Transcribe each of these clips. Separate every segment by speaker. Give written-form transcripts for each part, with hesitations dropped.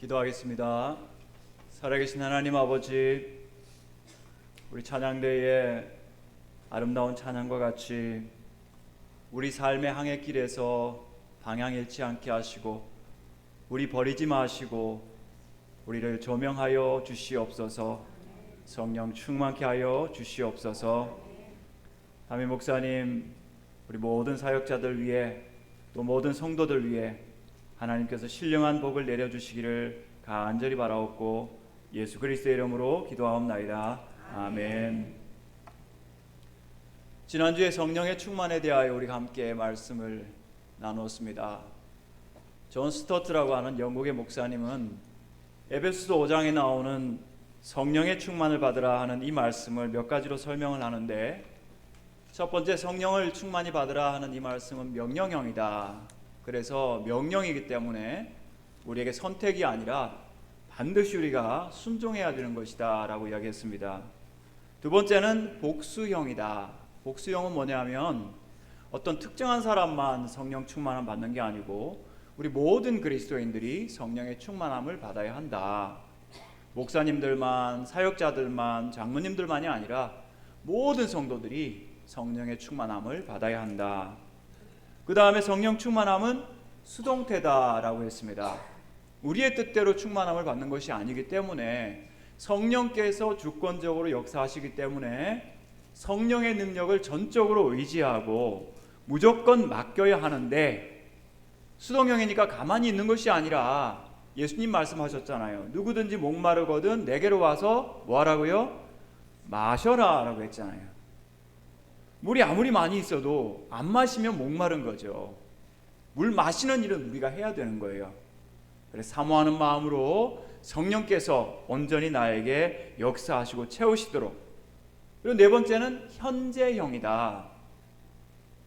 Speaker 1: 기도하겠습니다. 살아계신 하나님 아버지, 우리 찬양대의 아름다운 찬양과 같이 우리 삶의 항해길에서 방향 잃지 않게 하시고 우리 버리지 마시고 우리를 조명하여 주시옵소서. 성령 충만케 하여 주시옵소서. 담임 목사님, 우리 모든 사역자들 위해 또 모든 성도들 위해 하나님께서 신령한 복을 내려주시기를 간절히 바라옵고 예수 그리스도의 이름으로 기도하옵나이다. 아멘. 지난주에 성령의 충만에 대하여 우리가 함께 말씀을 나누었습니다. 존 스토트라고 하는 영국의 목사님은 에베소서 5장에 나오는 성령의 충만을 받으라 하는 이 말씀을 몇 가지로 설명을 하는데, 첫 번째, 성령을 충만히 받으라 하는 이 말씀은 명령형이다. 그래서 명령이기 때문에 우리에게 선택이 아니라 반드시 우리가 순종해야 되는 것이다 라고 이야기했습니다. 두 번째는 복수형이다. 복수형은 뭐냐면 어떤 특정한 사람만 성령 충만함 받는 게 아니고 우리 모든 그리스도인들이 성령의 충만함을 받아야 한다. 목사님들만, 사역자들만, 장로님들만이 아니라 모든 성도들이 성령의 충만함을 받아야 한다. 그 다음에 성령 충만함은 수동태다라고 했습니다. 우리의 뜻대로 충만함을 받는 것이 아니기 때문에 성령께서 주권적으로 역사하시기 때문에 성령의 능력을 전적으로 의지하고 무조건 맡겨야 하는데, 수동형이니까 가만히 있는 것이 아니라 예수님 말씀하셨잖아요. 누구든지 목마르거든 내게로 와서 뭐 하라고요? 마셔라 라고 했잖아요. 물이 아무리 많이 있어도 안 마시면 목마른 거죠. 물 마시는 일은 우리가 해야 되는 거예요. 그래서 사모하는 마음으로 성령께서 온전히 나에게 역사하시고 채우시도록. 그리고 네 번째는 현재형이다.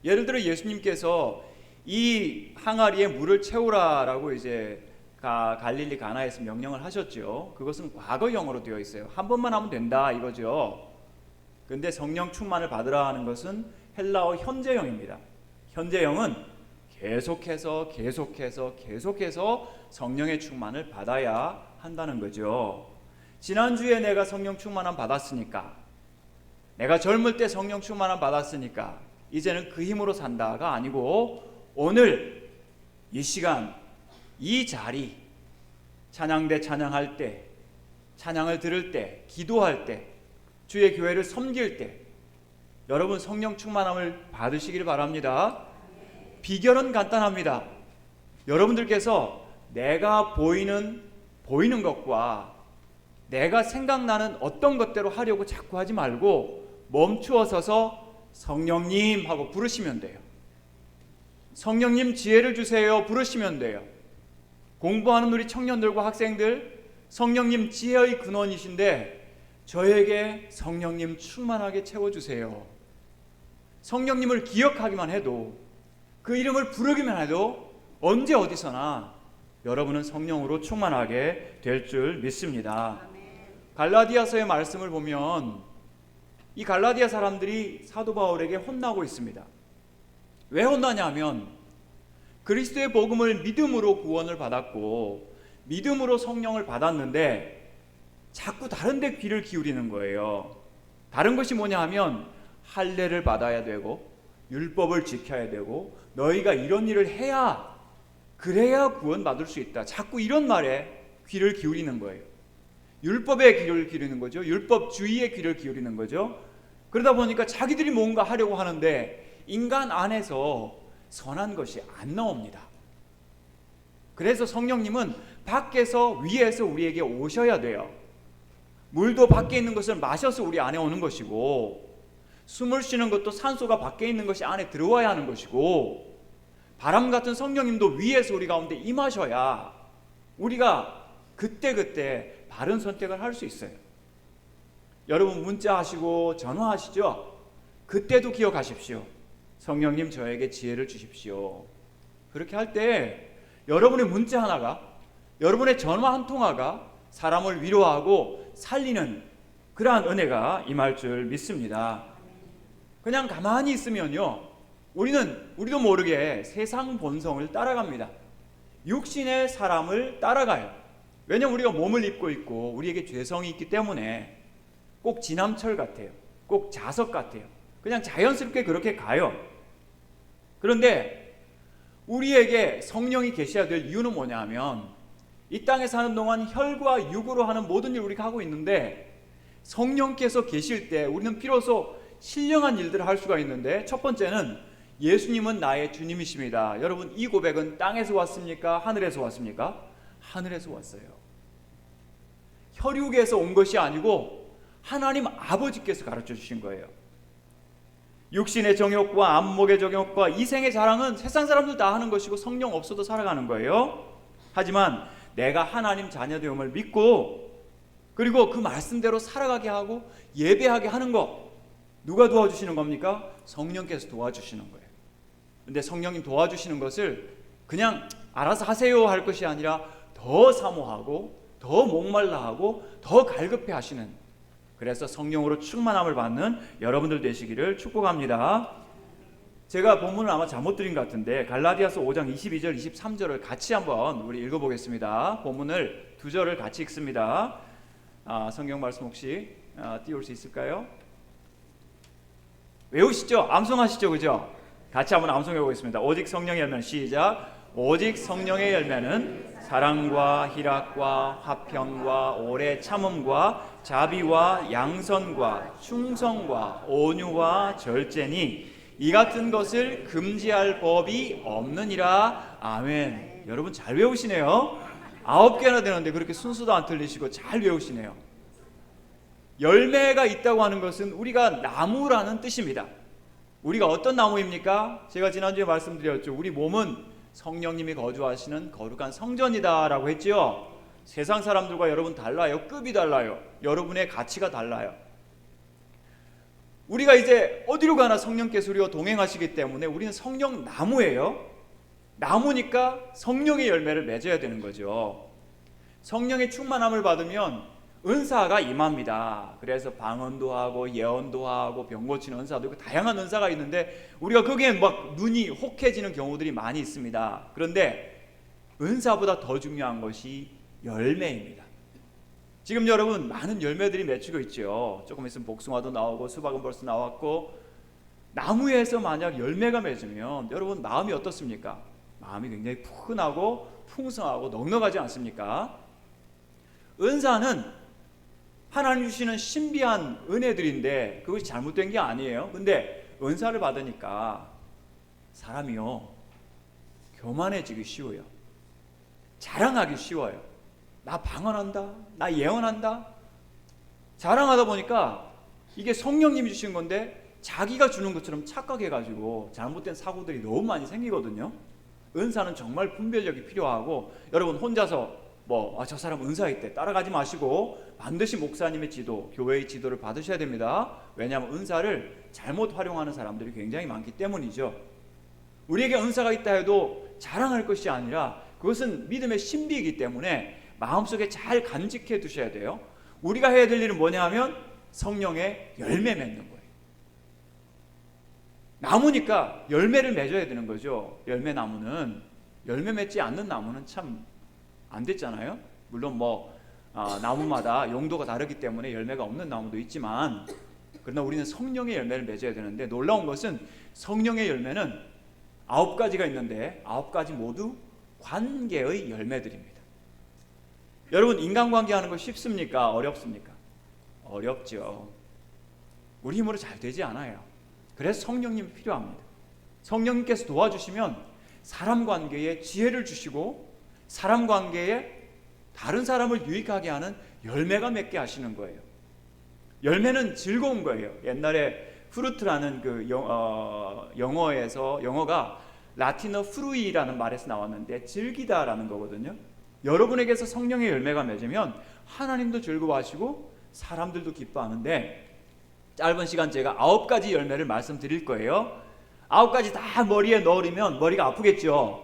Speaker 1: 예를 들어 예수님께서 이 항아리에 물을 채우라라고 이제 갈릴리 가나에서 명령을 하셨죠. 그것은 과거형으로 되어 있어요. 한 번만 하면 된다 이거죠. 근데 성령 충만을 받으라 하는 것은 헬라어 현재형입니다. 현재형은 계속해서 성령의 충만을 받아야 한다는 거죠. 지난주에 내가 성령 충만함 받았으니까, 내가 젊을 때 성령 충만함 받았으니까 이제는 그 힘으로 산다가 아니고, 오늘 이 시간 이 자리, 찬양대 찬양할 때, 찬양을 들을 때, 기도할 때, 주의 교회를 섬길 때 여러분 성령 충만함을 받으시기를 바랍니다. 비결은 간단합니다. 여러분들께서 내가 보이는 것과 내가 생각나는 어떤 것대로 하려고 자꾸 하지 말고 멈추어 서서 성령님 하고 부르시면 돼요. 성령님 지혜를 주세요 부르시면 돼요. 공부하는 우리 청년들과 학생들, 성령님 지혜의 근원이신데 저에게 성령님 충만하게 채워주세요. 성령님을 기억하기만 해도, 그 이름을 부르기만 해도 언제 어디서나 여러분은 성령으로 충만하게 될 줄 믿습니다. 갈라디아서의 말씀을 보면 이 갈라디아 사람들이 사도 바울에게 혼나고 있습니다. 왜 혼나냐면 그리스도의 복음을 믿음으로 구원을 받았고 믿음으로 성령을 받았는데 자꾸 다른 데 귀를 기울이는 거예요. 다른 것이 뭐냐 하면 할례를 받아야 되고 율법을 지켜야 되고 너희가 이런 일을 해야, 그래야 구원받을 수 있다. 자꾸 이런 말에 귀를 기울이는 거예요. 율법에 귀를 기울이는 거죠. 율법주의에 귀를 기울이는 거죠. 그러다 보니까 자기들이 뭔가 하려고 하는데 인간 안에서 선한 것이 안 나옵니다. 그래서 성령님은 밖에서 위에서 우리에게 오셔야 돼요. 물도 밖에 있는 것을 마셔서 우리 안에 오는 것이고, 숨을 쉬는 것도 산소가 밖에 있는 것이 안에 들어와야 하는 것이고, 바람 같은 성령님도 위에서 우리 가운데 임하셔야 우리가 그때그때 바른 선택을 할 수 있어요. 여러분 문자하시고 전화하시죠? 그때도 기억하십시오. 성령님 저에게 지혜를 주십시오. 그렇게 할 때 여러분의 문자 하나가, 여러분의 전화 한 통화가 사람을 위로하고 살리는 그러한 은혜가 임할 줄 믿습니다. 그냥 가만히 있으면요, 우리도 모르게 세상 본성을 따라갑니다. 육신의 사람을 따라가요. 왜냐하면 우리가 몸을 입고 있고 우리에게 죄성이 있기 때문에 꼭 지남철 같아요. 꼭 자석 같아요. 그냥 자연스럽게 그렇게 가요. 그런데 우리에게 성령이 계셔야 될 이유는 뭐냐 하면 이 땅에 사는 동안 혈과 육으로 하는 모든 일을 우리가 하고 있는데 성령께서 계실 때 우리는 비로소 신령한 일들을 할 수가 있는데, 첫 번째는 예수님은 나의 주님이십니다. 여러분, 이 고백은 땅에서 왔습니까? 하늘에서 왔습니까? 하늘에서 왔어요. 혈육에서 온 것이 아니고 하나님 아버지께서 가르쳐 주신 거예요. 육신의 정욕과 안목의 정욕과 이생의 자랑은 세상 사람들 다 하는 것이고 성령 없어도 살아가는 거예요. 하지만 내가 하나님 자녀됨을 믿고 그리고 그 말씀대로 살아가게 하고 예배하게 하는 거, 누가 도와주시는 겁니까? 성령께서 도와주시는 거예요. 근데 성령님 도와주시는 것을 그냥 알아서 하세요 할 것이 아니라 더 사모하고 더 목말라 하고 더 갈급해 하시는, 그래서 성령으로 충만함을 받는 여러분들 되시기를 축복합니다. 제가 본문을 아마 잘못 드린 것 같은데 갈라디아서 5장 22절 23절을 같이 한번 우리 읽어보겠습니다. 본문을 두 절을 같이 읽습니다. 성경 말씀 혹시 띄울 수 있을까요? 외우시죠? 암송하시죠? 그죠? 같이 한번 암송해 보겠습니다. 오직 성령의 열매는, 시작. 오직 성령의 열매는 사랑과 희락과 화평과 오래 참음과 자비와 양선과 충성과 온유와 절제니 이 같은 것을 금지할 법이 없느니라. 아멘. 여러분 잘 외우시네요. 9개나 되는데 그렇게 순서도 안 틀리시고 잘 외우시네요. 열매가 있다고 하는 것은 우리가 나무라는 뜻입니다. 우리가 어떤 나무입니까? 제가 지난주에 말씀드렸죠. 우리 몸은 성령님이 거주하시는 거룩한 성전이다 라고 했죠. 세상 사람들과 여러분 달라요. 급이 달라요. 여러분의 가치가 달라요. 우리가 이제 어디로 가나 성령께서 우리와 동행하시기 때문에 우리는 성령 나무예요. 나무니까 성령의 열매를 맺어야 되는 거죠. 성령의 충만함을 받으면 은사가 임합니다. 그래서 방언도 하고 예언도 하고 병 고치는 은사도 있고 다양한 은사가 있는데 우리가 거기에 막 눈이 혹해지는 경우들이 많이 있습니다. 그런데 은사보다 더 중요한 것이 열매입니다. 지금 여러분 많은 열매들이 맺히고 있죠. 조금 있으면 복숭아도 나오고 수박은 벌써 나왔고, 나무에서 만약 열매가 맺으면 여러분 마음이 어떻습니까? 마음이 굉장히 푸근하고 풍성하고 넉넉하지 않습니까? 은사는 하나님 주시는 신비한 은혜들인데 그것이 잘못된 게 아니에요. 근데 은사를 받으니까 사람이요 교만해지기 쉬워요. 자랑하기 쉬워요. 나 방언한다, 나 예언한다. 자랑하다 보니까 이게 성령님이 주신 건데 자기가 주는 것처럼 착각해가지고 잘못된 사고들이 너무 많이 생기거든요. 은사는 정말 분별력이 필요하고, 여러분 혼자서 저 사람 은사 있대 따라가지 마시고 반드시 목사님의 지도, 교회의 지도를 받으셔야 됩니다. 왜냐하면 은사를 잘못 활용하는 사람들이 굉장히 많기 때문이죠. 우리에게 은사가 있다 해도 자랑할 것이 아니라 그것은 믿음의 신비이기 때문에 마음속에 잘 간직해 두셔야 돼요. 우리가 해야 될 일은 뭐냐 하면 성령의 열매 맺는 거예요. 나무니까 열매를 맺어야 되는 거죠. 열매 맺지 않는 나무는 참 안 됐잖아요. 물론 나무마다 용도가 다르기 때문에 열매가 없는 나무도 있지만, 그러나 우리는 성령의 열매를 맺어야 되는데 놀라운 것은 성령의 열매는 9가지가 있는데 9가지 모두 관계의 열매들입니다. 여러분 인간관계 하는 거 쉽습니까? 어렵습니까? 어렵죠. 우리 힘으로 잘 되지 않아요. 그래서 성령님이 필요합니다. 성령님께서 도와주시면 사람 관계에 지혜를 주시고 사람 관계에 다른 사람을 유익하게 하는 열매가 맺게 하시는 거예요. 열매는 즐거운 거예요. 옛날에 프루트라는 영어가 라틴어 프루이라는 말에서 나왔는데 즐기다라는 거거든요. 여러분에게서 성령의 열매가 맺으면 하나님도 즐거워하시고 사람들도 기뻐하는데, 짧은 시간 제가 9가지 열매를 말씀드릴 거예요. 9가지 다 머리에 넣으면 머리가 아프겠죠.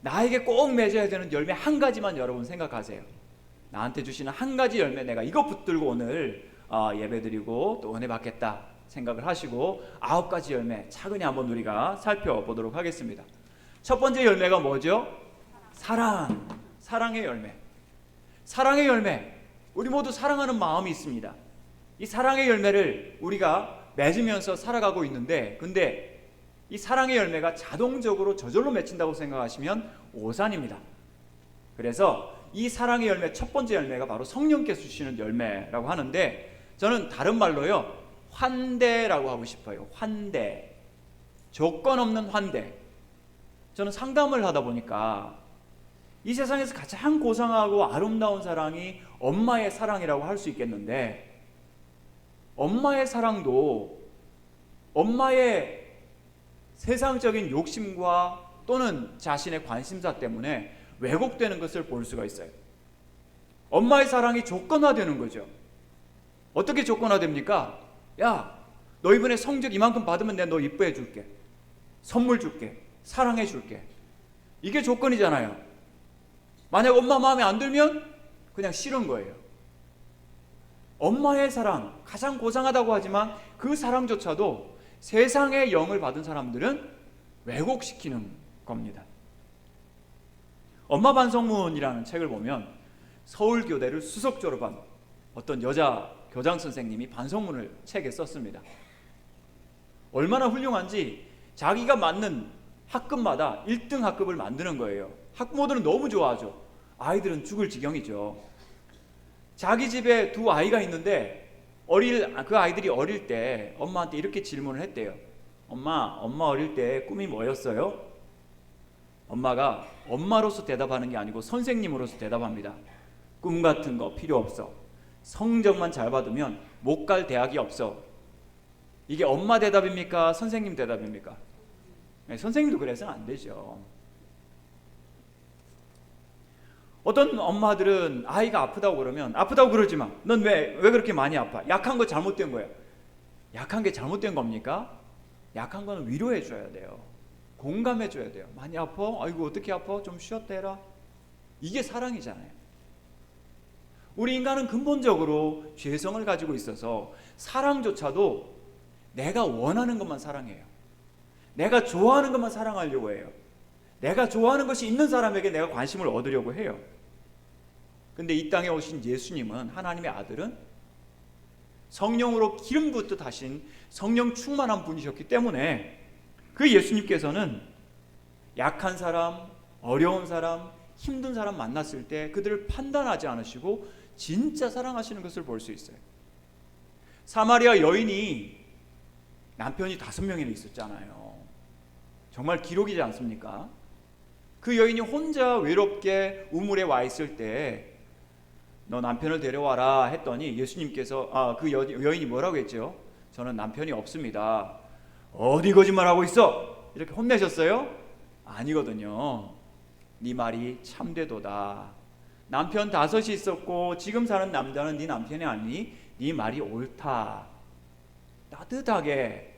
Speaker 1: 나에게 꼭 맺어야 되는 열매 한 가지만 여러분 생각하세요. 나한테 주시는 한 가지 열매, 내가 이거 붙들고 오늘 예배드리고 또 은혜 받겠다 생각을 하시고 9가지 열매 차근히 한번 우리가 살펴보도록 하겠습니다. 첫 번째 열매가 뭐죠? 사랑의 열매. 사랑의 열매, 우리 모두 사랑하는 마음이 있습니다. 이 사랑의 열매를 우리가 맺으면서 살아가고 있는데, 근데 이 사랑의 열매가 자동적으로 저절로 맺힌다고 생각하시면 오산입니다. 그래서 이 사랑의 열매, 첫 번째 열매가 바로 성령께서 주시는 열매라고 하는데, 저는 다른 말로요, 환대라고 하고 싶어요. 환대, 조건 없는 환대. 저는 상담을 하다 보니까 이 세상에서 가장 고상하고 아름다운 사랑이 엄마의 사랑이라고 할 수 있겠는데, 엄마의 사랑도 엄마의 세상적인 욕심과 또는 자신의 관심사 때문에 왜곡되는 것을 볼 수가 있어요. 엄마의 사랑이 조건화되는 거죠. 어떻게 조건화됩니까? 야, 너 이번에 성적 이만큼 받으면 내가 너 이뻐해 줄게, 선물 줄게, 사랑해 줄게. 이게 조건이잖아요. 만약 엄마 마음에 안 들면 그냥 싫은 거예요. 엄마의 사랑, 가장 고상하다고 하지만 그 사랑조차도 세상의 영을 받은 사람들은 왜곡시키는 겁니다. 엄마 반성문이라는 책을 보면 서울교대를 수석 졸업한 어떤 여자 교장 선생님이 반성문을 책에 썼습니다. 얼마나 훌륭한지 자기가 맞는 학급마다 1등 학급을 만드는 거예요. 학부모들은 너무 좋아하죠. 아이들은 죽을 지경이죠. 자기 집에 두 아이가 있는데 그 아이들이 어릴 때 엄마한테 이렇게 질문을 했대요. 엄마 어릴 때 꿈이 뭐였어요? 엄마가 엄마로서 대답하는 게 아니고 선생님으로서 대답합니다. 꿈 같은 거 필요 없어. 성적만 잘 받으면 못 갈 대학이 없어. 이게 엄마 대답입니까? 선생님 대답입니까? 네, 선생님도 그래서는 안 되죠. 어떤 엄마들은 아이가 아프다고 그러면 아프다고 그러지 마. 넌 왜 그렇게 많이 아파? 약한 거 잘못된 거야. 약한 게 잘못된 겁니까? 약한 거는 위로해 줘야 돼요. 공감해 줘야 돼요. 많이 아파? 아이고 어떻게 아파? 좀 쉬었다 해라. 이게 사랑이잖아요. 우리 인간은 근본적으로 죄성을 가지고 있어서 사랑조차도 내가 원하는 것만 사랑해요. 내가 좋아하는 것만 사랑하려고 해요. 내가 좋아하는 것이 있는 사람에게 내가 관심을 얻으려고 해요. 근데 이 땅에 오신 예수님은, 하나님의 아들은 성령으로 기름 붓듯 하신 성령 충만한 분이셨기 때문에 그 예수님께서는 약한 사람, 어려운 사람, 힘든 사람 만났을 때 그들을 판단하지 않으시고 진짜 사랑하시는 것을 볼 수 있어요. 사마리아 여인이 남편이 5명이나 있었잖아요. 정말 기록이지 않습니까? 그 여인이 혼자 외롭게 우물에 와 있을 때 너 남편을 데려와라 했더니 예수님께서 그 여인이 뭐라고 했죠? 저는 남편이 없습니다. 어디 거짓말하고 있어? 이렇게 혼내셨어요? 아니거든요. 네 말이 참되도다. 남편 5이 있었고 지금 사는 남자는 네 남편이 아니니 네 말이 옳다. 따뜻하게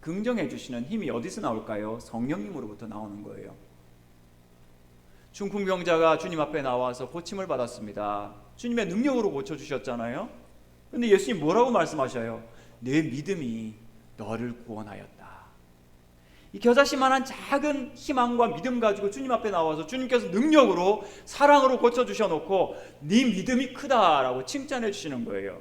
Speaker 1: 긍정해 주시는 힘이 어디서 나올까요? 성령님으로부터 나오는 거예요. 중풍병자가 주님 앞에 나와서 고침을 받았습니다. 주님의 능력으로 고쳐주셨잖아요. 근데 예수님 뭐라고 말씀하셔요? 내 믿음이 너를 구원하였다. 이 겨자씨만한 작은 희망과 믿음 가지고 주님 앞에 나와서 주님께서 능력으로 사랑으로 고쳐주셔놓고 네 믿음이 크다라고 칭찬해 주시는 거예요.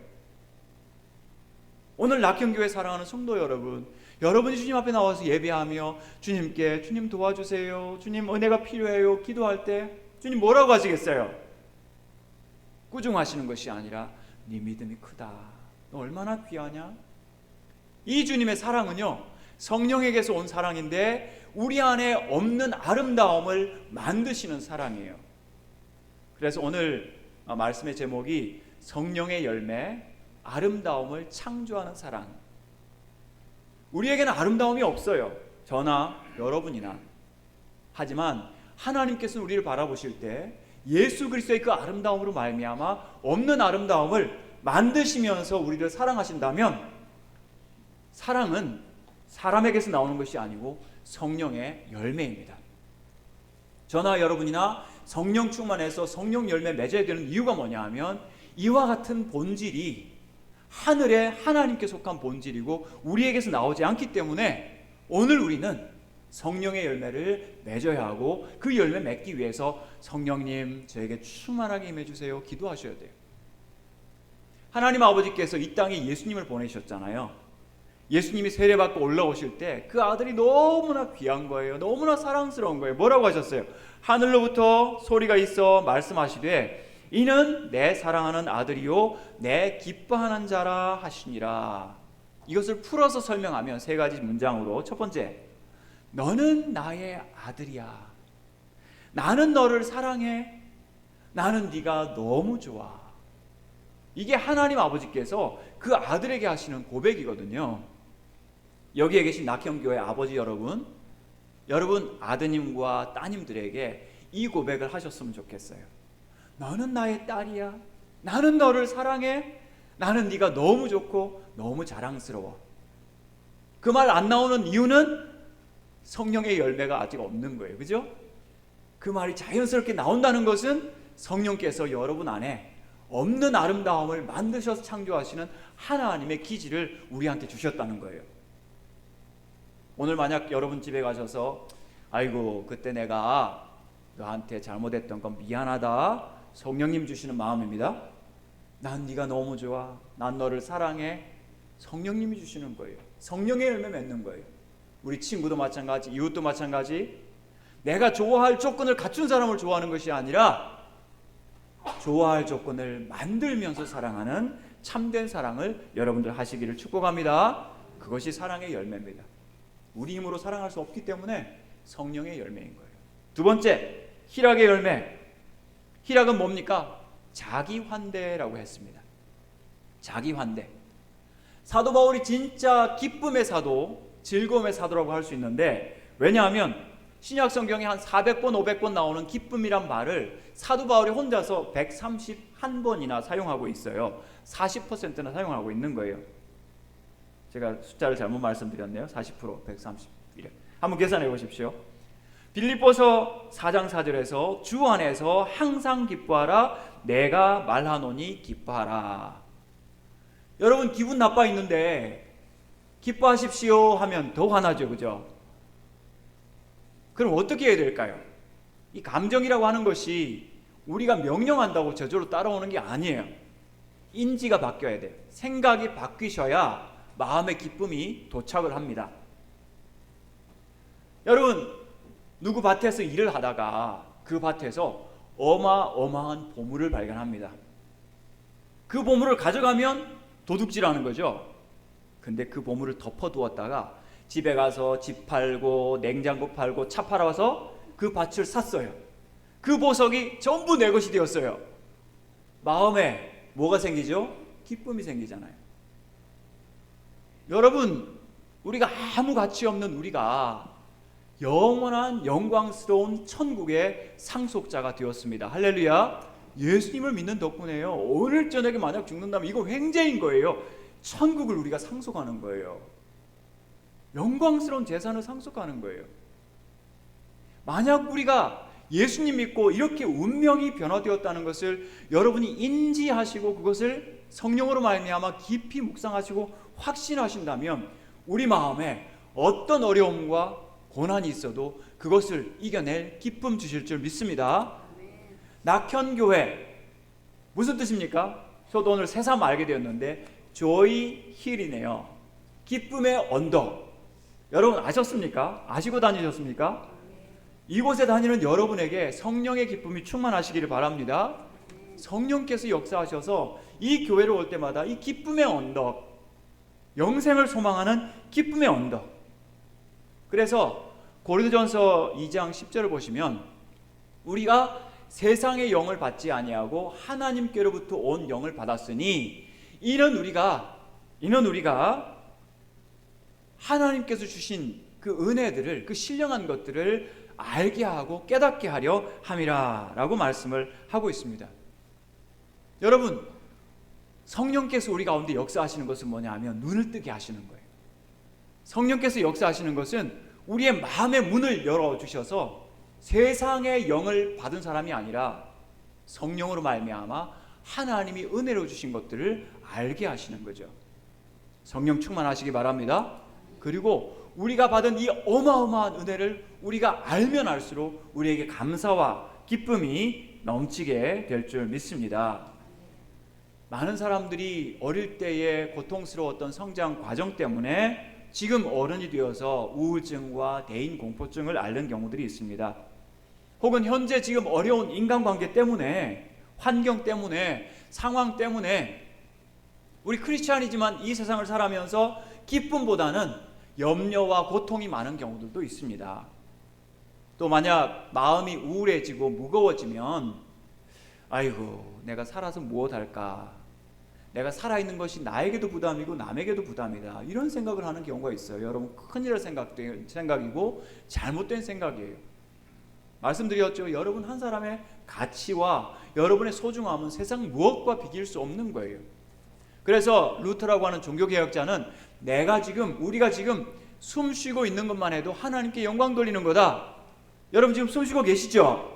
Speaker 1: 오늘 낙현교회 사랑하는 성도 여러분, 여러분이 주님 앞에 나와서 예배하며 주님께 주님 도와주세요, 주님 은혜가 필요해요 기도할 때 주님 뭐라고 하시겠어요? 꾸중하시는 것이 아니라 네 믿음이 크다. 너 얼마나 귀하냐? 이 주님의 사랑은요, 성령에게서 온 사랑인데 우리 안에 없는 아름다움을 만드시는 사랑이에요. 그래서 오늘 말씀의 제목이 성령의 열매, 아름다움을 창조하는 사랑. 우리에게는 아름다움이 없어요. 저나 여러분이나. 하지만 하나님께서는 우리를 바라보실 때 예수 그리스도의 그 아름다움으로 말미암아 없는 아름다움을 만드시면서 우리를 사랑하신다면, 사랑은 사람에게서 나오는 것이 아니고 성령의 열매입니다. 저나 여러분이나 성령 충만해서 성령 열매 맺어야 되는 이유가 뭐냐 하면, 이와 같은 본질이 하늘에 하나님께 속한 본질이고 우리에게서 나오지 않기 때문에 오늘 우리는 성령의 열매를 맺어야 하고 그 열매 맺기 위해서 성령님 저에게 충만하게 임해주세요 기도하셔야 돼요. 하나님 아버지께서 이 땅에 예수님을 보내셨잖아요. 예수님이 세례받고 올라오실 때 그 아들이 너무나 귀한 거예요. 너무나 사랑스러운 거예요. 뭐라고 하셨어요? 하늘로부터 소리가 있어 말씀하시되 이는 내 사랑하는 아들이요 내 기뻐하는 자라 하시니라. 이것을 풀어서 설명하면 세 가지 문장으로, 첫 번째, 너는 나의 아들이야. 나는 너를 사랑해. 나는 네가 너무 좋아. 이게 하나님 아버지께서 그 아들에게 하시는 고백이거든요. 여기에 계신 낙현교회 아버지 여러분, 여러분 아드님과 따님들에게 이 고백을 하셨으면 좋겠어요. 너는 나의 딸이야. 나는 너를 사랑해. 나는 네가 너무 좋고 너무 자랑스러워. 그 말 안 나오는 이유는 성령의 열매가 아직 없는 거예요. 그죠? 그 말이 자연스럽게 나온다는 것은 성령께서 여러분 안에 없는 아름다움을 만드셔서 창조하시는 하나님의 기질을 우리한테 주셨다는 거예요. 오늘 만약 여러분 집에 가셔서 아이고 그때 내가 너한테 잘못했던 건 미안하다, 성령님 주시는 마음입니다. 난 네가 너무 좋아. 난 너를 사랑해. 성령님이 주시는 거예요. 성령의 열매 맺는 거예요. 우리 친구도 마찬가지, 이웃도 마찬가지. 내가 좋아할 조건을 갖춘 사람을 좋아하는 것이 아니라 좋아할 조건을 만들면서 사랑하는 참된 사랑을 여러분들 하시기를 축복합니다. 그것이 사랑의 열매입니다. 우리 힘으로 사랑할 수 없기 때문에 성령의 열매인 거예요. 두 번째, 희락의 열매. 희락은 뭡니까? 자기환대라고 했습니다. 자기환대. 사도 바울이 진짜 기쁨의 사도, 즐거움의 사도라고 할 수 있는데, 왜냐하면 신약 성경에 한 400번, 500번 나오는 기쁨이란 말을 사도 바울이 혼자서 131번이나 사용하고 있어요. 40%나 사용하고 있는 거예요. 제가 숫자를 잘못 말씀드렸네요. 40%, 131. 한번 계산해 보십시오. 빌립보서 4장 4절에서 주 안에서 항상 기뻐하라. 내가 말하노니 기뻐하라. 여러분 기분 나빠 있는데 기뻐하십시오 하면 더 화나죠. 그죠? 그럼 어떻게 해야 될까요? 이 감정이라고 하는 것이 우리가 명령한다고 저절로 따라오는 게 아니에요. 인지가 바뀌어야 돼요. 생각이 바뀌셔야 마음의 기쁨이 도착을 합니다. 여러분 누구 밭에서 일을 하다가 그 밭에서 어마어마한 보물을 발견합니다. 그 보물을 가져가면 도둑질하는 거죠. 근데 그 보물을 덮어두었다가 집에 가서 집 팔고 냉장고 팔고 차 팔아와서 그 밭을 샀어요. 그 보석이 전부 내 것이 되었어요. 마음에 뭐가 생기죠? 기쁨이 생기잖아요. 여러분 우리가 아무 가치 없는 우리가 영원한 영광스러운 천국의 상속자가 되었습니다. 할렐루야. 예수님을 믿는 덕분에요. 오늘 저녁에 만약 죽는다면 이거 횡재인 거예요. 천국을 우리가 상속하는 거예요. 영광스러운 재산을 상속하는 거예요. 만약 우리가 예수님 믿고 이렇게 운명이 변화되었다는 것을 여러분이 인지하시고 그것을 성령으로 말미암아 깊이 묵상하시고 확신하신다면 우리 마음에 어떤 어려움과 고난이 있어도 그것을 이겨낼 기쁨 주실 줄 믿습니다. 낙현교회 무슨 뜻입니까? 저도 오늘 새삼 알게 되었는데 조이 힐이네요. 기쁨의 언덕. 여러분 아셨습니까? 아시고 다니셨습니까? 이곳에 다니는 여러분에게 성령의 기쁨이 충만하시기를 바랍니다. 성령께서 역사하셔서 이 교회로 올 때마다 이 기쁨의 언덕, 영생을 소망하는 기쁨의 언덕. 그래서 고린도전서 2장 10절을 보시면 우리가 세상의 영을 받지 아니하고 하나님께로부터 온 영을 받았으니 이는 우리가 하나님께서 주신 그 은혜들을, 그 신령한 것들을 알게 하고 깨닫게 하려 함이라 라고 말씀을 하고 있습니다. 여러분 성령께서 우리 가운데 역사하시는 것은 뭐냐 하면 눈을 뜨게 하시는 거예요. 성령께서 역사하시는 것은 우리의 마음의 문을 열어주셔서 세상의 영을 받은 사람이 아니라 성령으로 말미암아 하나님이 은혜로 주신 것들을 알게 하시는 거죠. 성령 충만하시기 바랍니다. 그리고 우리가 받은 이 어마어마한 은혜를 우리가 알면 알수록 우리에게 감사와 기쁨이 넘치게 될 줄 믿습니다. 많은 사람들이 어릴 때의 고통스러웠던 성장 과정 때문에 지금 어른이 되어서 우울증과 대인공포증을 앓는 경우들이 있습니다. 혹은 현재 지금 어려운 인간관계 때문에, 환경 때문에, 상황 때문에 우리 크리스찬이지만 이 세상을 살아가면서 기쁨보다는 염려와 고통이 많은 경우들도 있습니다. 또 만약 마음이 우울해지고 무거워지면 아이고 내가 살아서 무엇할까, 내가 살아있는 것이 나에게도 부담이고 남에게도 부담이다, 이런 생각을 하는 경우가 있어요. 여러분, 큰일 생각이고 잘못된 생각이에요. 말씀드렸죠. 여러분 한 사람의 가치와 여러분의 소중함은 세상 무엇과 비길 수 없는 거예요. 그래서 루터라고 하는 종교개혁자는 우리가 지금 숨 쉬고 있는 것만 해도 하나님께 영광 돌리는 거다. 여러분 지금 숨 쉬고 계시죠?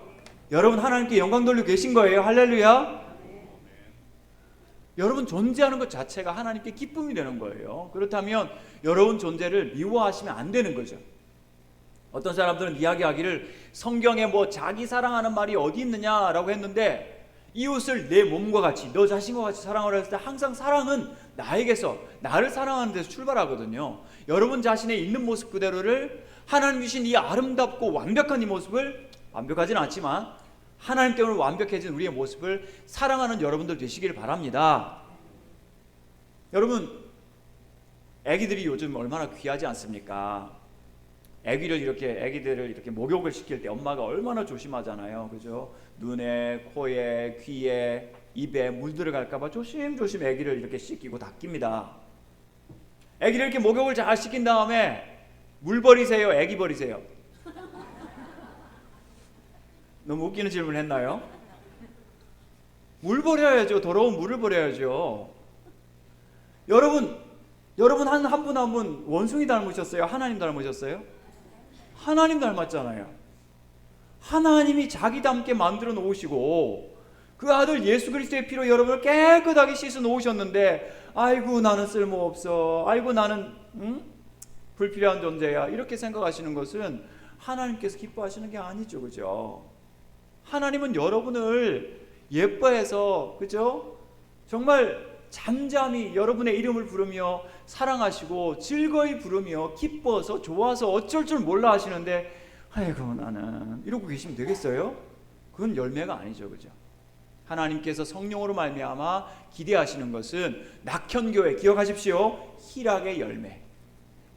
Speaker 1: 여러분 하나님께 영광 돌리고 계신 거예요. 할렐루야. 여러분 존재하는 것 자체가 하나님께 기쁨이 되는 거예요. 그렇다면 여러분 존재를 미워하시면 안 되는 거죠. 어떤 사람들은 이야기하기를 성경에 뭐 자기 사랑하는 말이 어디 있느냐라고 했는데, 이웃을 내 몸과 같이, 너 자신과 같이 사랑하라 했을 때 항상 사랑은 나에게서, 나를 사랑하는 데서 출발하거든요. 여러분 자신의 있는 모습 그대로를, 하나님 주신 이 아름답고 완벽한 이 모습을, 완벽하진 않지만 하나님 때문에 완벽해진 우리의 모습을 사랑하는 여러분들 되시길 바랍니다. 여러분, 아기들이 요즘 얼마나 귀하지 않습니까? 아기들을 이렇게 목욕을 시킬 때 엄마가 얼마나 조심하잖아요. 그죠? 눈에, 코에, 귀에, 입에 물 들어갈까봐 조심조심 아기를 이렇게 씻기고 닦입니다. 아기를 이렇게 목욕을 잘 시킨 다음에 물 버리세요? 아기 버리세요? 너무 웃기는 질문 했나요? 물 버려야죠. 더러운 물을 버려야죠. 여러분 한 분 한 분 원숭이 닮으셨어요? 하나님 닮으셨어요? 하나님 닮았잖아요. 하나님이 자기 닮게 만들어 놓으시고 그 아들 예수 그리스도의 피로 여러분을 깨끗하게 씻어 놓으셨는데, 아이고 나는 쓸모없어, 아이고 나는 불필요한 존재야, 이렇게 생각하시는 것은 하나님께서 기뻐하시는 게 아니죠. 그죠? 하나님은 여러분을 예뻐해서, 그죠? 정말 잠잠히 여러분의 이름을 부르며 사랑하시고 즐거이 부르며 기뻐서 좋아서 어쩔 줄 몰라 하시는데, 아이고 나는, 이러고 계시면 되겠어요? 그건 열매가 아니죠. 그죠? 하나님께서 성령으로 말미암아 기대하시는 것은 낙현교회, 기억하십시오. 희락의 열매,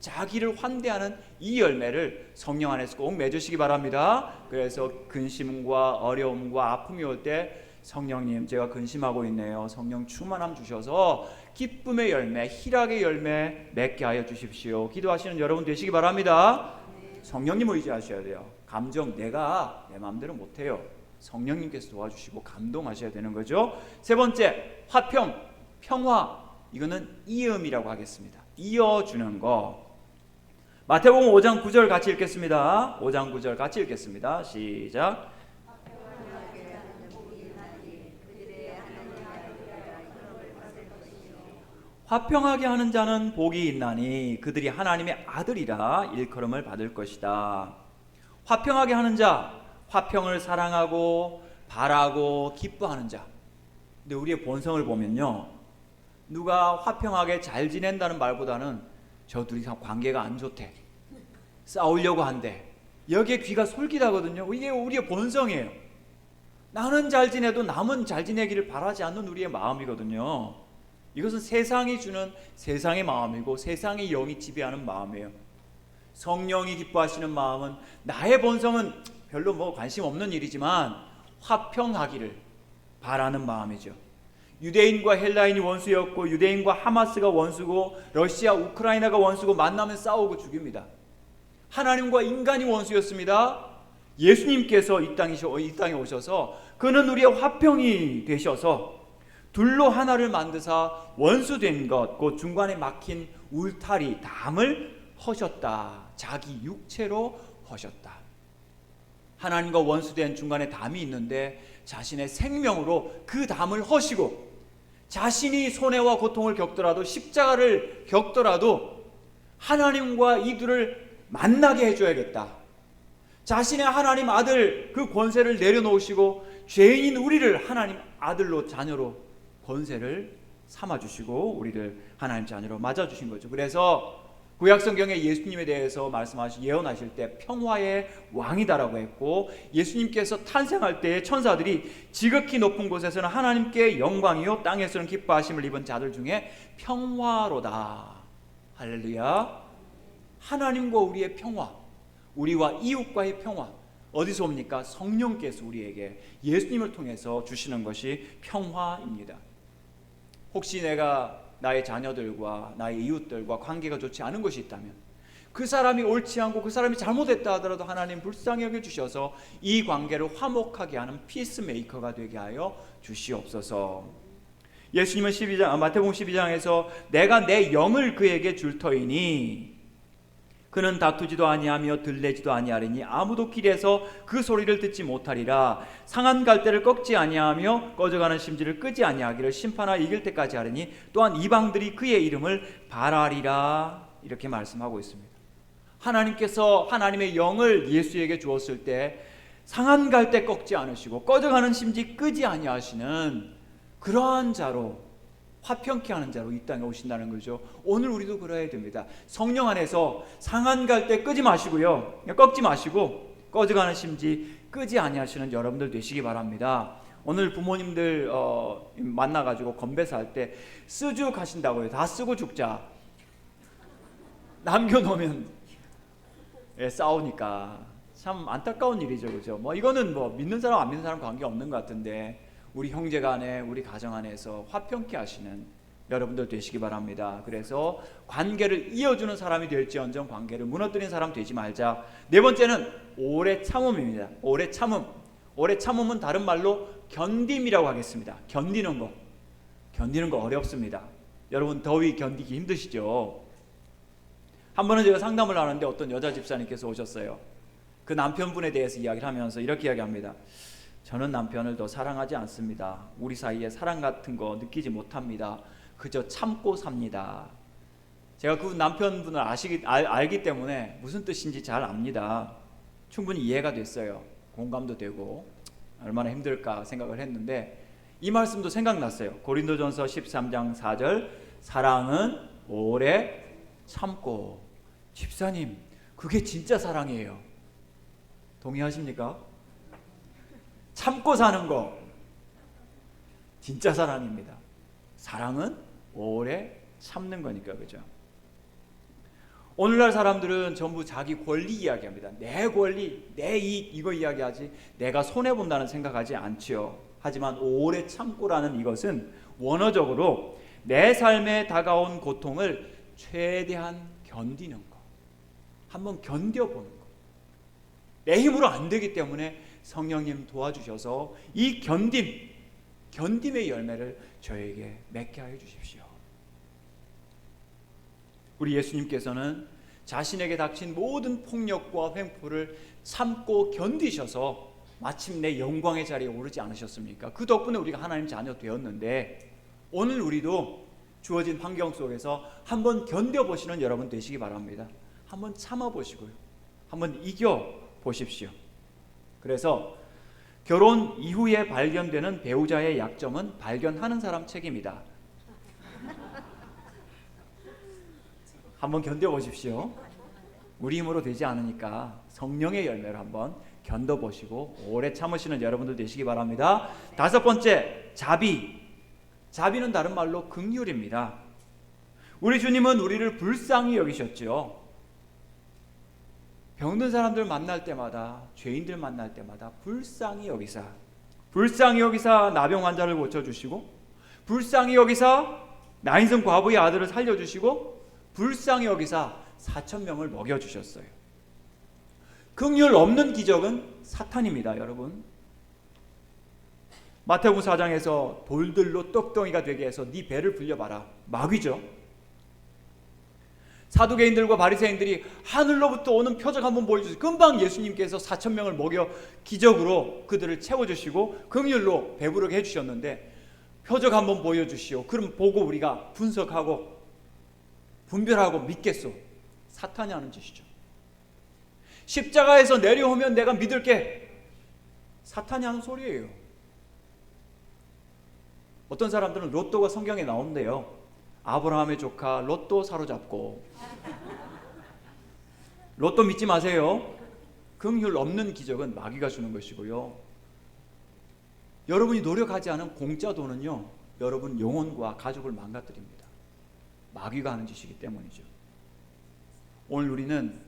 Speaker 1: 자기를 환대하는 이 열매를 성령 안에서 꼭 맺으시기 바랍니다. 그래서 근심과 어려움과 아픔이 올 때 성령님 제가 근심하고 있네요, 성령 충만함 주셔서 기쁨의 열매, 희락의 열매 맺게 하여 주십시오. 기도하시는 여러분 되시기 바랍니다. 성령님 의지하셔야 돼요. 감정 내가 내 마음대로 못해요. 성령님께서 도와주시고 감동하셔야 되는 거죠. 세 번째, 화평, 평화. 이거는 이음이라고 하겠습니다. 이어주는 거. 마태복음 5장 9절 같이 읽겠습니다. 5장 9절 같이 읽겠습니다. 시작. 화평하게 하는 자는 복이 있나니 그들이 하나님의 아들이라 일컬음을 받을 것이다. 화평하게 하는 자, 화평을 사랑하고 바라고 기뻐하는 자. 근데 우리의 본성을 보면요, 누가 화평하게 잘 지낸다는 말보다는 저 둘이 관계가 안 좋대, 싸우려고 한대, 여기에 귀가 솔깃하거든요. 이게 우리의 본성이에요. 나는 잘 지내도 남은 잘 지내기를 바라지 않는 우리의 마음이거든요. 이것은 세상이 주는 세상의 마음이고 세상의 영이 지배하는 마음이에요. 성령이 기뻐하시는 마음은, 나의 본성은 별로 관심 없는 일이지만 화평하기를 바라는 마음이죠. 유대인과 헬라인이 원수였고 유대인과 하마스가 원수고 러시아 우크라이나가 원수고 만나면 싸우고 죽입니다. 하나님과 인간이 원수였습니다. 예수님께서 이 땅에 오셔서 그는 우리의 화평이 되셔서 둘로 하나를 만드사 원수된 것, 그 중간에 막힌 울타리, 담을 허셨다. 자기 육체로 허셨다. 하나님과 원수된 중간에 담이 있는데 자신의 생명으로 그 담을 허시고, 자신이 손해와 고통을 겪더라도, 십자가를 겪더라도 하나님과 이들을 만나게 해줘야겠다. 자신의 하나님 아들 그 권세를 내려놓으시고 죄인인 우리를 하나님 아들로 자녀로 권세를 삼아주시고 우리를 하나님 자녀로 맞아주신 거죠. 그래서 구약성경에 예수님에 대해서 예언하실 때 평화의 왕이다라고 했고, 예수님께서 탄생할 때 천사들이 지극히 높은 곳에서는 하나님께 영광이요 땅에서는 기뻐하심을 입은 자들 중에 평화로다. 할렐루야. 하나님과 우리의 평화, 우리와 이웃과의 평화 어디서 옵니까? 성령께서 우리에게 예수님을 통해서 주시는 것이 평화입니다. 혹시 내가 나의 자녀들과 나의 이웃들과 관계가 좋지 않은 것이 있다면, 그 사람이 옳지 않고 그 사람이 잘못했다 하더라도 하나님 불쌍히 여겨주셔서 이 관계를 화목하게 하는 피스메이커가 되게 하여 주시옵소서. 예수님은 마태복음 12장에서 내가 내 영을 그에게 줄 터이니 그는 다투지도 아니하며 들레지도 아니하리니 아무도 길에서 그 소리를 듣지 못하리라. 상한 갈대를 꺾지 아니하며 꺼져가는 심지를 끄지 아니하기를 심판하여 이길 때까지 하리니 또한 이방들이 그의 이름을 바라리라. 이렇게 말씀하고 있습니다. 하나님께서 하나님의 영을 예수에게 주었을 때 상한 갈대 꺾지 않으시고 꺼져가는 심지 끄지 아니하시는 그러한 자로, 화평케 하는 자로 이 땅에 오신다는 거죠. 오늘 우리도 그래야 됩니다. 성령 안에서 상한 갈대 끄지 마시고요, 꺾지 마시고 꺼져가는 심지 끄지 아니하시는 여러분들 되시기 바랍니다. 오늘 부모님들 만나가지고 건배사 할 때 쓰주 가신다고요. 다 쓰고 죽자. 남겨놓으면 싸우니까 참 안타까운 일이죠, 그죠? 이거는 믿는 사람 안 믿는 사람 관계 없는 것 같은데, 우리 형제간에 우리 가정 안에서 화평케 하시는 여러분들 되시기 바랍니다. 그래서 관계를 이어주는 사람이 될지언정 관계를 무너뜨리는 사람 되지 말자. 네 번째는 오래 참음입니다. 오래 참음. 오래 참음은 다른 말로 견딤이라고 하겠습니다. 견디는 거 어렵습니다. 여러분 더위 견디기 힘드시죠? 한 번은 제가 상담을 하는데 어떤 여자 집사님께서 오셨어요. 그 남편분에 대해서 이야기를 하면서 이렇게 이야기합니다. 저는 남편을 더 사랑하지 않습니다. 우리 사이에 사랑 같은 거 느끼지 못합니다. 그저 참고 삽니다. 제가 그 남편분을 알기 때문에 무슨 뜻인지 잘 압니다. 충분히 이해가 됐어요. 공감도 되고 얼마나 힘들까 생각을 했는데, 이 말씀도 생각났어요. 고린도전서 13장 4절 사랑은 오래 참고. 집사님, 그게 진짜 사랑이에요. 동의하십니까? 참고 사는 거 진짜 사랑입니다. 사랑은 오래 참는 거니까, 그죠? 오늘날 사람들은 전부 자기 권리 이야기합니다. 내 권리, 내 이익, 이거 이야기하지 내가 손해본다는 생각하지 않지요. 하지만 오래 참고라는 이것은 원어적으로 내 삶에 다가온 고통을 최대한 견디는 거, 한번 견뎌보는 거. 내 힘으로 안 되기 때문에 성령님 도와주셔서 이 견딤의 열매를 저에게 맺게 하여 주십시오. 우리 예수님께서는 자신에게 닥친 모든 폭력과 횡포를 참고 견디셔서 마침내 영광의 자리에 오르지 않으셨습니까? 그 덕분에 우리가 하나님 자녀 되었는데, 오늘 우리도 주어진 환경 속에서 한번 견뎌보시는 여러분 되시기 바랍니다. 한번 참아보시고요, 한번 이겨보십시오. 그래서 결혼 이후에 발견되는 배우자의 약점은 발견하는 사람 책임이다. 한번 견뎌보십시오. 우리 힘으로 되지 않으니까 성령의 열매를 한번 견뎌보시고 오래 참으시는 여러분들 되시기 바랍니다. 다섯 번째, 자비는 다른 말로 긍휼입니다. 우리 주님은 우리를 불쌍히 여기셨죠. 병든 사람들 만날 때마다, 죄인들 만날 때마다 불쌍히 여기사 나병 환자를 고쳐주시고, 불쌍히 여기사 나인성 과부의 아들을 살려주시고, 불쌍히 여기사 4,000명을 먹여주셨어요. 긍휼 없는 기적은 사탄입니다, 여러분. 마태복음 4장에서 돌들로 떡덩이가 되게 해서 네 배를 불려봐라, 마귀죠. 사두개인들과 바리새인들이 하늘로부터 오는 표적 한번 보여주세요. 금방 예수님께서 4,000명을 먹여 기적으로 그들을 채워주시고 긍휼로 배부르게 해주셨는데, 표적 한번 보여주시오. 그럼 보고 우리가 분석하고 분별하고 믿겠소. 사탄이 하는 짓이죠. 십자가에서 내려오면 내가 믿을게, 사탄이 하는 소리예요. 어떤 사람들은 로또가 성경에 나온대요. 아브라함의 조카 로또 사로잡고. 로또 믿지 마세요. 긍휼 없는 기적은 마귀가 주는 것이고요. 여러분이 노력하지 않은 공짜 돈은요, 여러분 영혼과 가족을 망가뜨립니다. 마귀가 하는 짓이기 때문이죠. 오늘 우리는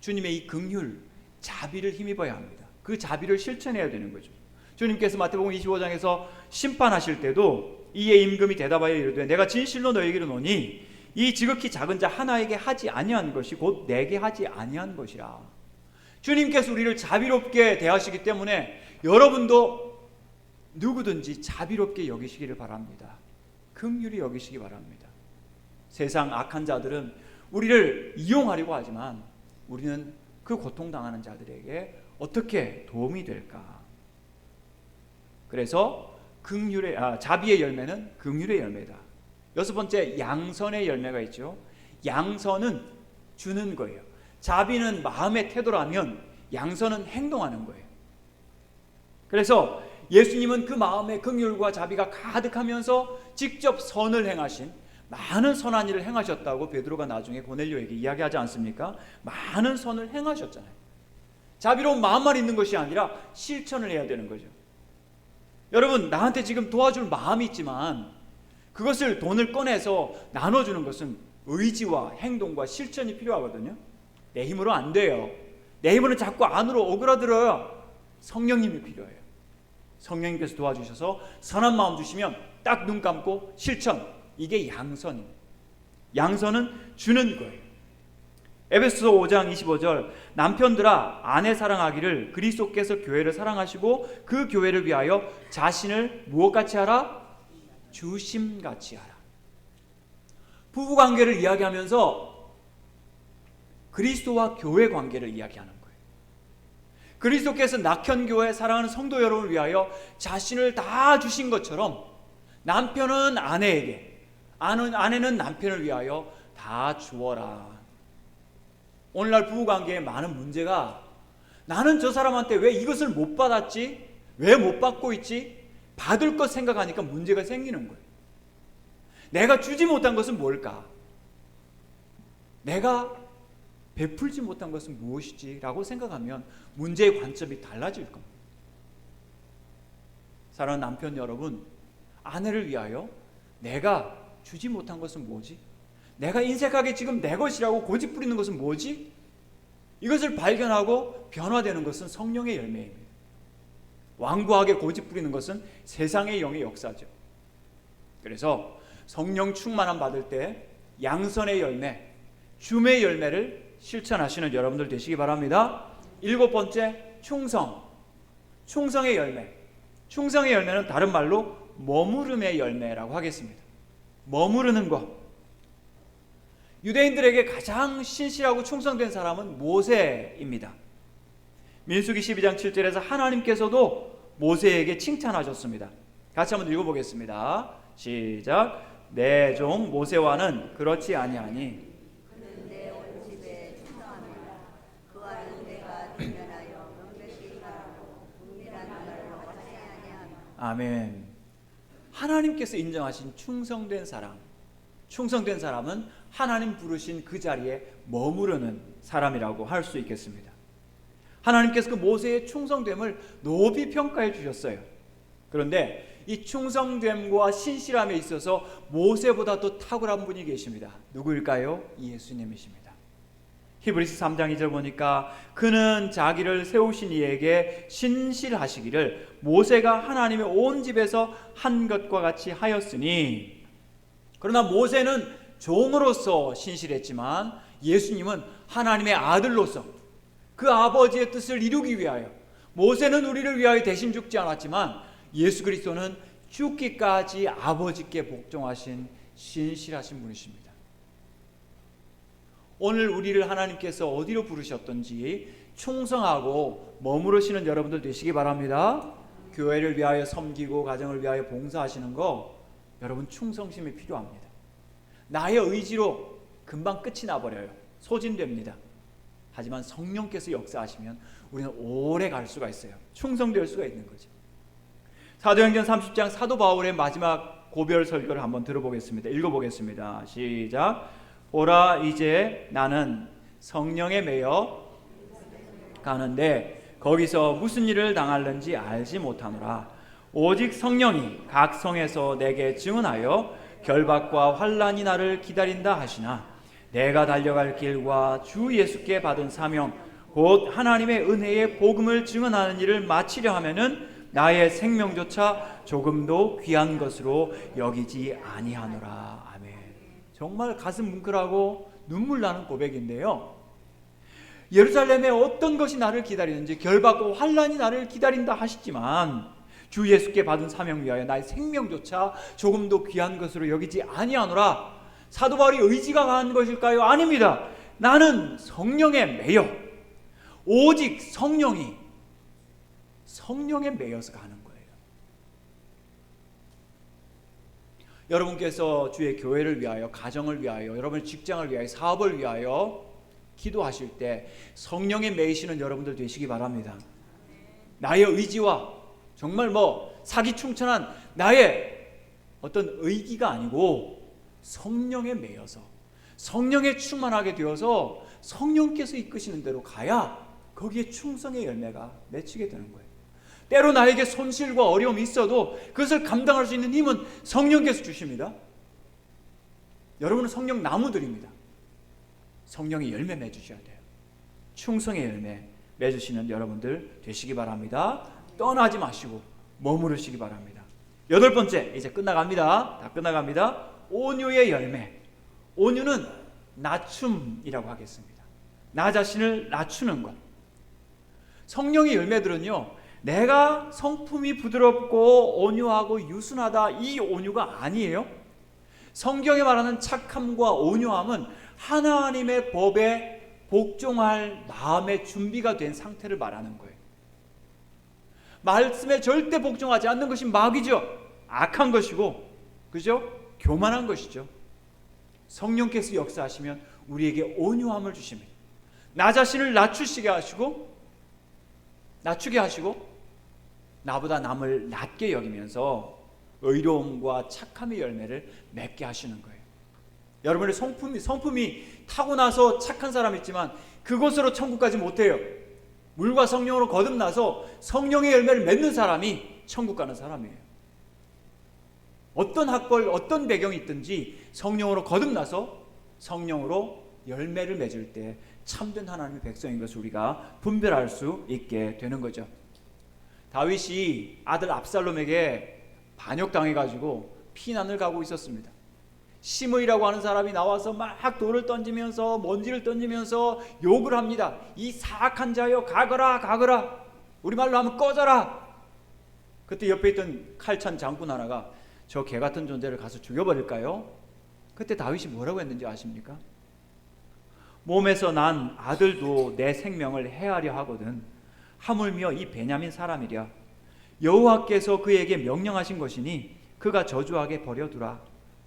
Speaker 1: 주님의 이 긍휼, 자비를 힘입어야 합니다. 그 자비를 실천해야 되는 거죠. 주님께서 마태복음 25장에서 심판하실 때도 이에 임금이 대답하여 이르되 내가 진실로 너에게 이르노니 이 지극히 작은 자 하나에게 하지 아니한 것이 곧 내게 하지 아니한 것이라. 주님께서 우리를 자비롭게 대하시기 때문에 여러분도 누구든지 자비롭게 여기시기를 바랍니다. 긍휼히 여기시기 바랍니다. 세상 악한 자들은 우리를 이용하려고 하지만 우리는 그 고통당하는 자들에게 어떻게 도움이 될까? 그래서 자비의 열매는 긍휼의 열매다. 여섯 번째, 양선의 열매가 있죠. 양선은 주는 거예요. 자비는 마음의 태도라면 양선은 행동하는 거예요. 그래서 예수님은 그 마음에 긍휼과 자비가 가득하면서 직접 선을 행하신, 많은 선한 일을 행하셨다고 베드로가 나중에 고넬료에게 이야기하지 않습니까? 많은 선을 행하셨잖아요. 자비로운 마음만 있는 것이 아니라 실천을 해야 되는 거죠. 여러분, 나한테 지금 도와줄 마음이 있지만 그것을 돈을 꺼내서 나눠주는 것은 의지와 행동과 실천이 필요하거든요. 내 힘으로 안 돼요. 내 힘으로는 자꾸 안으로 오그라들어요. 성령님이 필요해요. 성령님께서 도와주셔서 선한 마음 주시면 딱 눈 감고 실천. 이게 양선입니다. 양선은 주는 거예요. 에베소서 5장 25절 남편들아 아내 사랑하기를 그리스도께서 교회를 사랑하시고 그 교회를 위하여 자신을 무엇같이 하라? 주심같이 하라. 부부관계를 이야기하면서 그리스도와 교회 관계를 이야기하는 거예요. 그리스도께서 낙현교회 사랑하는 성도 여러분을 위하여 자신을 다 주신 것처럼 남편은 아내에게, 아내는 남편을 위하여 다 주어라. 오늘날 부부관계에 많은 문제가 나는 저 사람한테 왜 이것을 못 받았지? 왜 못 받고 있지? 받을 것 생각하니까 문제가 생기는 거예요. 내가 주지 못한 것은 뭘까? 내가 베풀지 못한 것은 무엇이지? 라고 생각하면 문제의 관점이 달라질 겁니다. 사랑하는 남편 여러분, 아내를 위하여 내가 주지 못한 것은 뭐지? 내가 인색하게 지금 내 것이라고 고집 부리는 것은 뭐지? 이것을 발견하고 변화되는 것은 성령의 열매입니다. 완고하게 고집 부리는 것은 세상의 영의 역사죠. 그래서 성령 충만함 받을 때 양선의 열매, 줌의 열매를 실천하시는 여러분들 되시기 바랍니다. 일곱 번째, 충성. 충성의 열매. 충성의 열매는 다른 말로 머무름의 열매라고 하겠습니다. 머무르는 것. 유대인들에게 가장 신실하고 충성된 사람은 모세입니다. 민수기 12장 7절에서 하나님께서도 모세에게 칭찬하셨습니다. 같이 한번 읽어보겠습니다. 시작. 내 종 모세와는 그렇지 아니하니
Speaker 2: 그는 내 온 집에 충성합니다. 그와는 내가 대면하여 명백히 말하고 은밀한 말로 어찌 아니하며.
Speaker 1: 아멘. 하나님께서 인정하신 충성된 사람, 충성된 사람은 하나님 부르신 그 자리에 머무르는 사람이라고 할 수 있겠습니다. 하나님께서 그 모세의 충성됨을 높이 평가해 주셨어요. 그런데 이 충성됨과 신실함에 있어서 모세보다 더 탁월한 분이 계십니다. 누구일까요? 예수님이십니다. 히브리서 3장 2절 보니까 그는 자기를 세우신 이에게 신실하시기를 모세가 하나님의 온 집에서 한 것과 같이 하였으니. 그러나 모세는 종으로서 신실했지만 예수님은 하나님의 아들로서 그 아버지의 뜻을 이루기 위하여, 모세는 우리를 위하여 대신 죽지 않았지만 예수 그리스도는 죽기까지 아버지께 복종하신 신실하신 분이십니다. 오늘 우리를 하나님께서 어디로 부르셨던지 충성하고 머무르시는 여러분들 되시기 바랍니다. 교회를 위하여 섬기고 가정을 위하여 봉사하시는 거, 여러분 충성심이 필요합니다. 나의 의지로 금방 끝이 나버려요. 소진됩니다. 하지만 성령께서 역사하시면 우리는 오래 갈 수가 있어요. 충성될 수가 있는 거죠. 사도행전 30장 사도 바울의 마지막 고별 설교를 한번 들어보겠습니다. 읽어보겠습니다. 시작. 보라, 이제 나는 성령에 매여 가는데 거기서 무슨 일을 당할는지 알지 못하노라. 오직 성령이 각 성에서 내게 증언하여 결박과 환난이 나를 기다린다 하시나 내가 달려갈 길과 주 예수께 받은 사명 곧 하나님의 은혜의 복음을 증언하는 일을 마치려 하면은 나의 생명조차 조금도 귀한 것으로 여기지 아니하노라. 아멘. 정말 가슴 뭉클하고 눈물 나는 고백인데요. 예루살렘에 어떤 것이 나를 기다리는지 결박과 환난이 나를 기다린다 하시지만 주 예수께 받은 사명 위하여 나의 생명조차 조금도 귀한 것으로 여기지 아니하노라. 사도 바울이 의지가 강한 것일까요? 아닙니다. 나는 성령에 매여 오직 성령에 매여서 가는 거예요. 여러분께서 주의 교회를 위하여, 가정을 위하여, 여러분의 직장을 위하여, 사업을 위하여 기도하실 때 성령에 매이시는 여러분들 되시기 바랍니다. 나의 의지와 정말 사기충천한 나의 어떤 의기가 아니고 성령에 매여서 성령에 충만하게 되어서 성령께서 이끄시는 대로 가야 거기에 충성의 열매가 맺히게 되는 거예요. 때로 나에게 손실과 어려움이 있어도 그것을 감당할 수 있는 힘은 성령께서 주십니다. 여러분은 성령 나무들입니다. 성령의 열매 맺으셔야 돼요. 충성의 열매 맺으시는 여러분들 되시기 바랍니다. 떠나지 마시고 머무르시기 바랍니다. 8번째, 이제 끝나갑니다. 다 끝나갑니다. 온유의 열매. 온유는 낮춤이라고 하겠습니다. 나 자신을 낮추는 것. 성령의 열매들은요, 내가 성품이 부드럽고 온유하고 유순하다, 이 온유가 아니에요. 성경에 말하는 착함과 온유함은 하나님의 법에 복종할 마음의 준비가 된 상태를 말하는 거예요. 말씀에 절대 복종하지 않는 것이 마귀죠. 악한 것이고, 그죠? 교만한 것이죠. 성령께서 역사하시면 우리에게 온유함을 주십니다. 나 자신을 낮추게 하시고 나보다 남을 낮게 여기면서 의로움과 착함의 열매를 맺게 하시는 거예요. 여러분의 성품이 타고나서 착한 사람이 있지만 그것으로 천국 가지 못해요. 물과 성령으로 거듭나서 성령의 열매를 맺는 사람이 천국 가는 사람이에요. 어떤 학벌, 어떤 배경이 있든지 성령으로 거듭나서 성령으로 열매를 맺을 때 참된 하나님의 백성인 것을 우리가 분별할 수 있게 되는 거죠. 다윗이 아들 압살롬에게 반역당해가지고 피난을 가고 있었습니다. 시므이라고 하는 사람이 나와서 막 돌을 던지면서 먼지를 던지면서 욕을 합니다. 이 사악한 자여, 가거라. 우리말로 하면 꺼져라. 그때 옆에 있던 칼찬 장군 하나가 저 개같은 존재를 가서 죽여버릴까요? 그때 다윗이 뭐라고 했는지 아십니까? 몸에서 난 아들도 내 생명을 해하려 하거든. 하물며 이 베냐민 사람이랴. 여호와께서 그에게 명령하신 것이니 그가 저주하게 버려두라.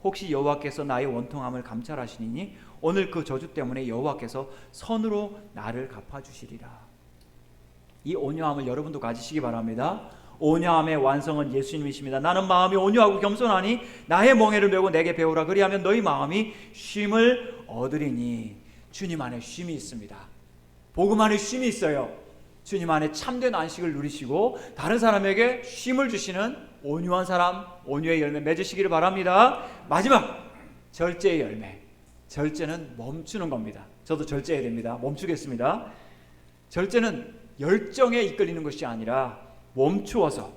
Speaker 1: 혹시 여호와께서 나의 원통함을 감찰하시니 오늘 그 저주 때문에 여호와께서 선으로 나를 갚아주시리라. 이 온유함을 여러분도 가지시기 바랍니다. 온유함의 완성은 예수님이십니다. 나는 마음이 온유하고 겸손하니 나의 멍에를 메고 내게 배우라. 그리하면 너희 마음이 쉼을 얻으리니. 주님 안에 쉼이 있습니다. 복음 안에 쉼이 있어요. 주님 안에 참된 안식을 누리시고 다른 사람에게 쉼을 주시는 온유한 사람, 온유의 열매 맺으시기를 바랍니다. 마지막, 절제의 열매. 절제는 멈추는 겁니다. 저도 절제해야 됩니다. 멈추겠습니다. 절제는 열정에 이끌리는 것이 아니라 멈추어서,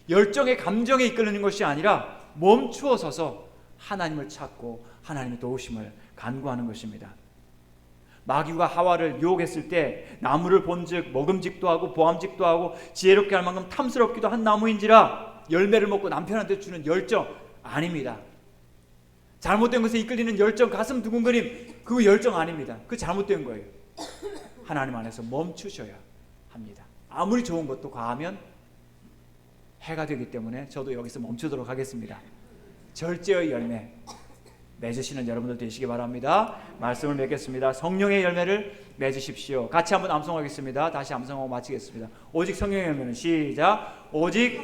Speaker 1: 열정의 감정에 이끌리는 것이 아니라 멈추어 서서 하나님을 찾고 하나님의 도우심을 간구하는 것입니다. 마귀가 하와를 유혹했을 때 나무를 본즉 먹음직도 하고 보암직도 하고 지혜롭게 할 만큼 탐스럽기도 한 나무인지라 열매를 먹고 남편한테 주는 열정 아닙니다. 잘못된 것에 이끌리는 열정, 가슴 두근거림, 그 열정 아닙니다. 그 잘못된 거예요. 하나님 안에서 멈추셔야 합니다. 아무리 좋은 것도 과하면 해가 되기 때문에 저도 여기서 멈추도록 하겠습니다. 절제의 열매 맺으시는 여러분들 되시기 바랍니다. 말씀을 맺겠습니다. 성령의 열매를 맺으십시오. 같이 한번 암송하겠습니다. 다시 암송하고 마치겠습니다. 오직 성령의 열매는 시작. 오직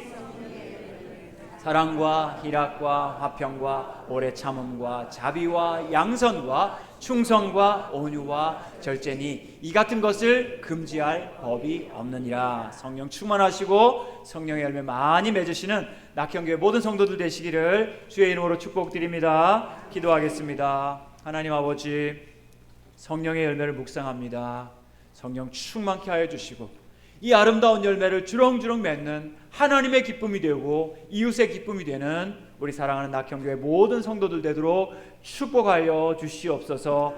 Speaker 1: 사랑과 희락과 화평과 오래 참음과 자비와 양선과 충성과 온유와 절제니 이 같은 것을 금지할 법이 없느니라. 성령 충만하시고 성령의 열매 많이 맺으시는 낙현교회 모든 성도들 되시기를 주의 이름으로 축복드립니다. 기도하겠습니다. 하나님 아버지, 성령의 열매를 묵상합니다. 성령 충만케 하여 주시고 이 아름다운 열매를 주렁주렁 맺는 하나님의 기쁨이 되고 이웃의 기쁨이 되는 우리 사랑하는 낙현교회 모든 성도들 되도록 축복하여 주시옵소서.